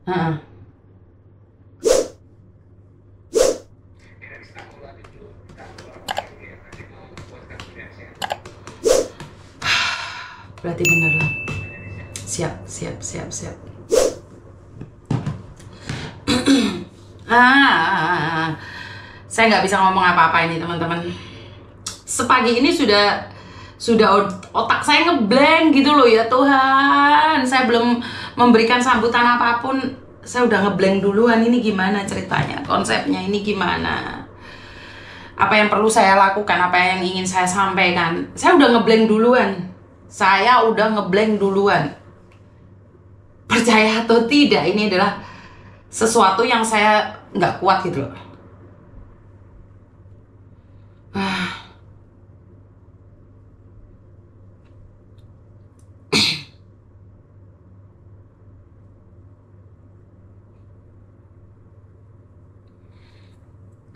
Heeh. Berarti bener lah. Siap. Saya nggak bisa ngomong apa-apa ini teman-teman. Sepagi ini sudah otak saya ngeblank gitu loh ya Tuhan. Saya belum memberikan sambutan apapun, saya udah ngeblank duluan. Ini gimana ceritanya, konsepnya ini gimana, apa yang perlu saya lakukan, apa yang ingin saya sampaikan. Saya udah ngeblank duluan. Percaya atau tidak, ini adalah sesuatu yang saya nggak kuat gitu loh.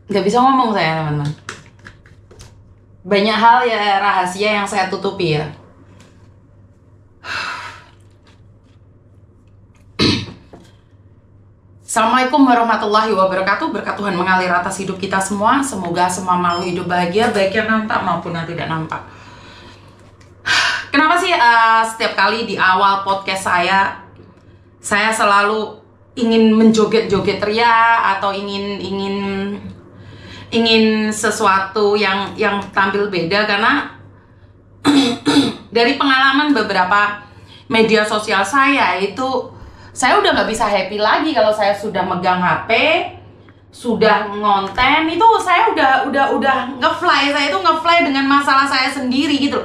Nggak bisa ngomong saya teman-teman. Banyak hal ya rahasia yang saya tutupi ya. Assalamualaikum warahmatullahi wabarakatuh. Berkat Tuhan mengalir atas hidup kita semua. Semoga semua makhluk hidup bahagia, baik yang nampak maupun yang tidak nampak. Kenapa sih setiap kali di awal podcast saya selalu ingin menjoget-joget ria atau ingin sesuatu yang tampil beda, karena dari pengalaman beberapa media sosial saya udah nggak bisa happy lagi kalau saya sudah megang HP, sudah ngonten itu saya udah ngefly. Saya itu ngefly dengan masalah saya sendiri gitu.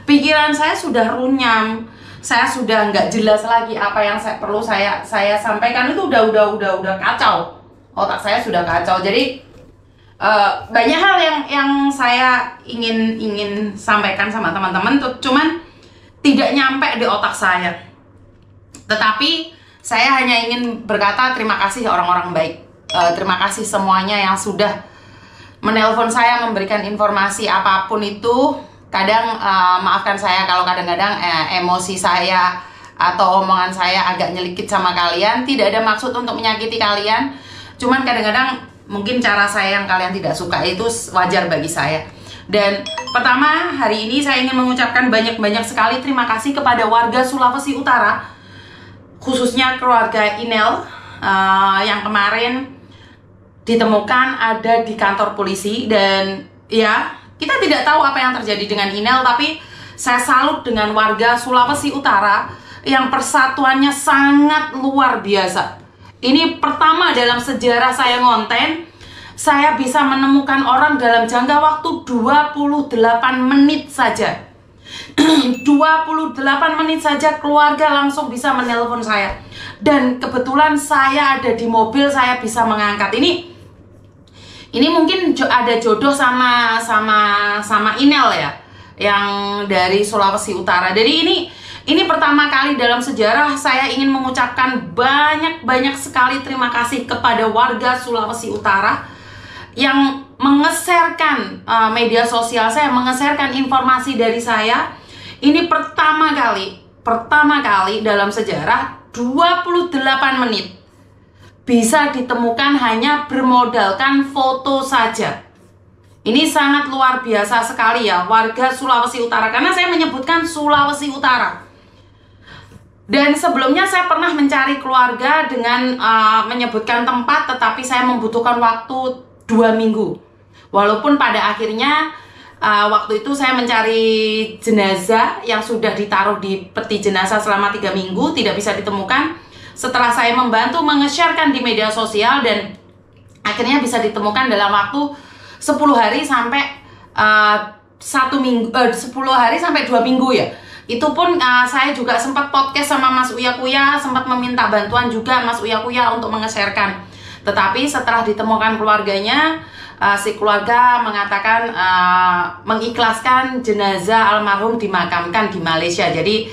Pikiran saya sudah runyam, saya sudah nggak jelas lagi apa yang perlu saya sampaikan. Itu udah kacau, otak saya sudah kacau. Jadi banyak hal yang saya ingin sampaikan sama teman-teman, cuman tidak nyampe di otak saya. Tetapi saya hanya ingin berkata terima kasih orang-orang baik. Terima kasih semuanya yang sudah menelpon saya, memberikan informasi apapun itu. Kadang maafkan saya kalau kadang-kadang emosi saya atau omongan saya agak nyelikit sama kalian. Tidak ada maksud untuk menyakiti kalian, cuman kadang-kadang mungkin cara saya yang kalian tidak suka itu wajar bagi saya. Dan pertama, hari ini saya ingin mengucapkan banyak sekali terima kasih kepada warga Sulawesi Utara, khususnya keluarga Inel yang kemarin ditemukan ada di kantor polisi. Dan ya, kita tidak tahu apa yang terjadi dengan Inel, tapi saya salut dengan warga Sulawesi Utara yang persatuannya sangat luar biasa. Ini pertama dalam sejarah saya ngonten, saya bisa menemukan orang dalam jangka waktu 28 menit saja. 28 menit saja keluarga langsung bisa menelpon saya. Dan kebetulan saya ada di mobil, saya bisa mengangkat. Ini mungkin ada jodoh sama Inel ya, yang dari Sulawesi Utara. Jadi ini pertama kali dalam sejarah saya ingin mengucapkan banyak sekali terima kasih kepada warga Sulawesi Utara yang mengeserkan media sosial saya, mengeserkan informasi dari saya. Ini pertama kali dalam sejarah 28 menit bisa ditemukan hanya bermodalkan foto saja. Ini sangat luar biasa sekali ya warga Sulawesi Utara, karena saya menyebutkan Sulawesi Utara. Dan sebelumnya saya pernah mencari keluarga dengan menyebutkan tempat, tetapi saya membutuhkan waktu 2 minggu. Walaupun pada akhirnya waktu itu saya mencari jenazah yang sudah ditaruh di peti jenazah selama 3 minggu, tidak bisa ditemukan. Setelah saya membantu menge-sharekan di media sosial, dan akhirnya bisa ditemukan dalam waktu 10 hari sampai 1 minggu, 10 hari sampai 2 minggu ya. Itu pun saya juga sempat podcast sama Mas Uya Kuya, sempat meminta bantuan juga Mas Uya Kuya untuk menge-sharekan. Tetapi setelah ditemukan keluarganya, si keluarga mengatakan mengikhlaskan jenazah almarhum dimakamkan di Malaysia. Jadi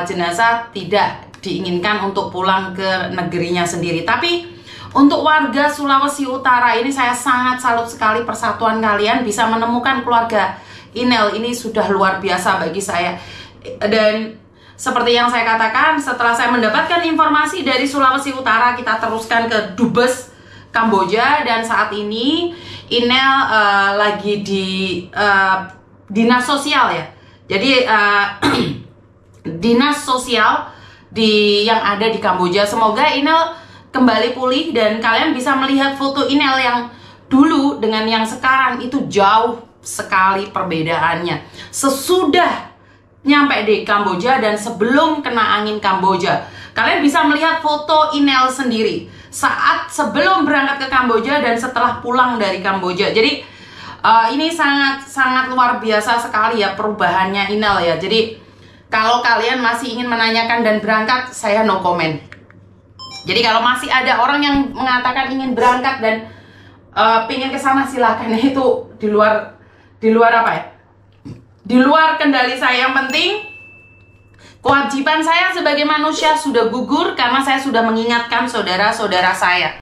jenazah tidak diinginkan untuk pulang ke negerinya sendiri. Tapi untuk warga Sulawesi Utara ini saya sangat salut sekali persatuan kalian, bisa menemukan keluarga Inel. Ini sudah luar biasa bagi saya. Dan seperti yang saya katakan, setelah saya mendapatkan informasi dari Sulawesi Utara, kita teruskan ke Dubes, Kamboja, dan saat ini Inel lagi di dinas sosial ya. Jadi dinas sosial yang ada di Kamboja. Semoga Inel kembali pulih dan kalian bisa melihat foto Inel yang dulu dengan yang sekarang itu jauh sekali perbedaannya. Sesudah nyampe di Kamboja dan sebelum kena angin Kamboja, kalian bisa melihat foto Inel sendiri saat sebelum berangkat ke Kamboja dan setelah pulang dari Kamboja. Jadi ini sangat luar biasa sekali ya perubahannya Inel ya. Jadi kalau kalian masih ingin menanyakan dan berangkat, saya no comment. Jadi kalau masih ada orang yang mengatakan ingin berangkat dan pingin ke sana, silahkan. Itu di luar apa ya? Di luar kendali saya. Yang penting kewajiban saya sebagai manusia sudah gugur karena saya sudah mengingatkan saudara-saudara saya.